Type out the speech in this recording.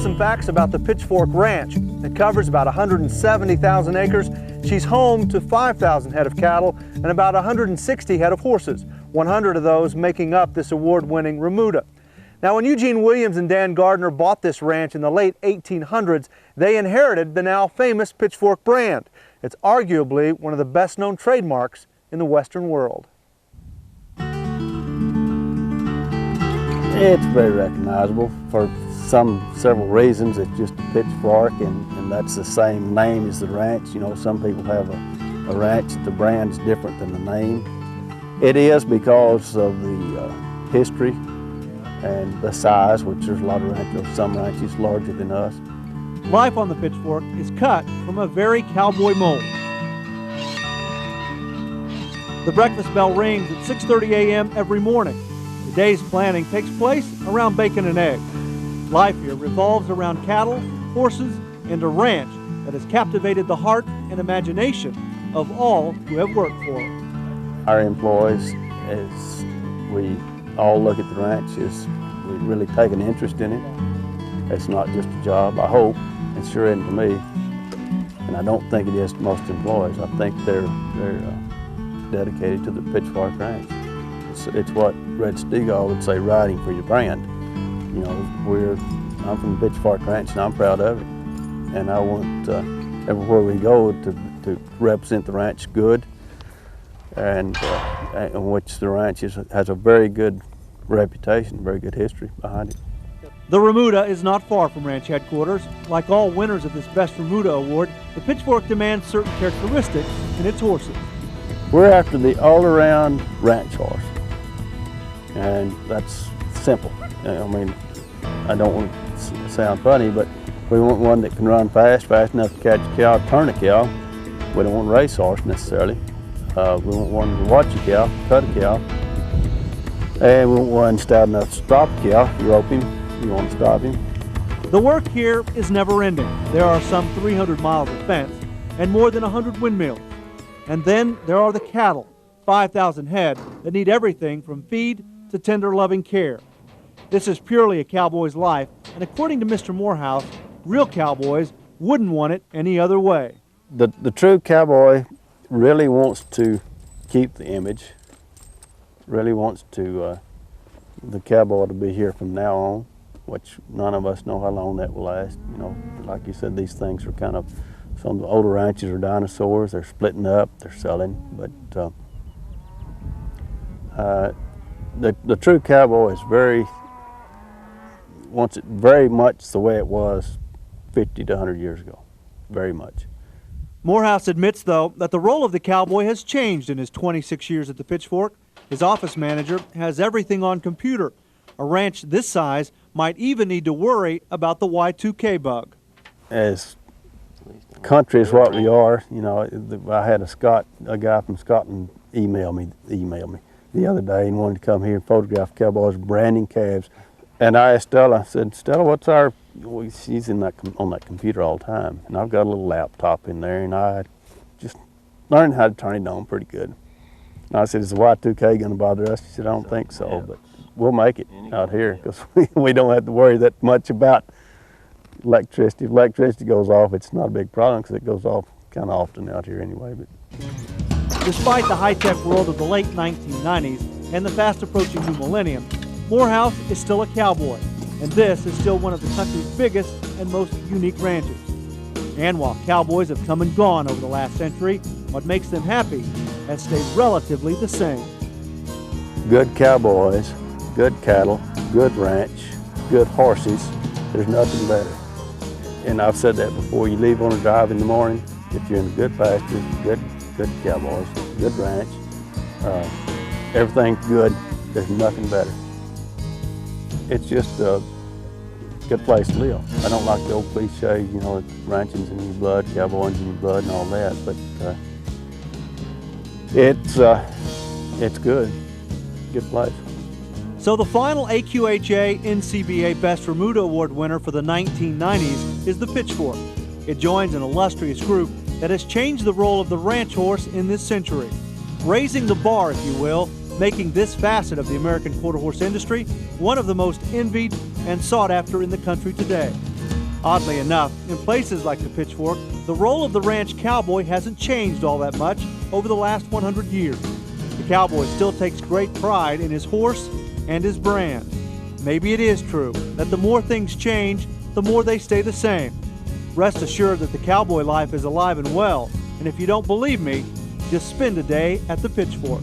some facts about the Pitchfork Ranch. It covers about 170,000 acres. She's home to 5,000 head of cattle and about 160 head of horses, 100 of those making up this award-winning Remuda. Now, when Eugene Williams and Dan Gardner bought this ranch in the late 1800s, they inherited the now famous Pitchfork brand. It's arguably one of the best-known trademarks in the Western world. It's very recognizable for several reasons. It's just a pitchfork, and that's the same name as the ranch. You know, some people have a ranch, the brand's different than the name. It is because of the history and the size, which there's a lot of ranches, some ranches larger than us. Life on the Pitchfork is cut from a very cowboy mold. The breakfast bell rings at 6:30 a.m. every morning. The day's planning takes place around bacon and eggs. Life here revolves around cattle, horses, and a ranch that has captivated the heart and imagination of all who have worked for it. Our employees, as we all look at the ranch, we really take an interest in it. It's not just a job, I hope. It sure isn't to me. And I don't think it is to most employees. I think they're dedicated to the Pitchfork Ranch. It's what Red Stegall would say, riding for your brand. You know, I'm from the Pitchfork Ranch and I'm proud of it. And I want everywhere we go to represent the ranch good, and which the ranch has a very good reputation, very good history behind it. The Remuda is not far from ranch headquarters. Like all winners of this Best Remuda Award, the Pitchfork demands certain characteristics in its horses. We're after the all-around ranch horse, and that's simple. I mean, I don't want to sound funny, but we want one that can run fast enough to catch a cow, turn a cow. We don't want a race horse necessarily. We want one to watch a cow, cut a cow, and we want one stout enough to stop a cow. You rope him, you want to stop him. The work here is never ending. There are some 300 miles of fence and more than 100 windmills. And then there are the cattle, 5,000 head, that need everything from feed to tender loving care. This is purely a cowboy's life, and according to Mr. Morehouse, real cowboys wouldn't want it any other way. The true cowboy really wants to keep the image, really wants to the cowboy to be here from now on, which none of us know how long that will last. You know, like you said, these things are kind of, some of the older ranches are dinosaurs, they're splitting up, they're selling, but the true cowboy is wants it very much the way it was 50 to 100 years ago, very much. Morehouse admits, though, that the role of the cowboy has changed in his 26 years at the Pitchfork. His office manager has everything on computer. A ranch this size might even need to worry about the Y2K bug. As country is what we are, you know, I had a guy from Scotland email me the other day and wanted to come here and photograph cowboys branding calves. And I asked Stella, I said, Stella, what's our, she's on that computer all the time. And I've got a little laptop in there, and I just learned how to turn it on pretty good. And I said, is the Y2K going to bother us? She said, I don't think so, but we'll make it out here because we don't have to worry that much about electricity. If electricity goes off, it's not a big problem because it goes off kind of often out here anyway. But despite the high-tech world of the late 1990s and the fast-approaching new millennium, Morehouse is still a cowboy, and this is still one of the country's biggest and most unique ranches. And while cowboys have come and gone over the last century, what makes them happy has stayed relatively the same. Good cowboys, good cattle, good ranch, good horses, there's nothing better. And I've said that before, you leave on a drive in the morning, if you're in a good pasture, good cowboys, good ranch, everything's good, there's nothing better. It's just a good place to live. I don't like the old cliche, you know, ranching's in your blood, cowboying's in your blood and all that, but it's good place. So the final AQHA NCBA Best Remuda Award winner for the 1990s is the Pitchfork. It joins an illustrious group that has changed the role of the ranch horse in this century, raising the bar, if you will, making this facet of the American quarter horse industry one of the most envied and sought after in the country today. Oddly enough, in places like the Pitchfork, the role of the ranch cowboy hasn't changed all that much over the last 100 years. The cowboy still takes great pride in his horse and his brand. Maybe it is true that the more things change, the more they stay the same. Rest assured that the cowboy life is alive and well, and if you don't believe me, just spend a day at the Pitchfork.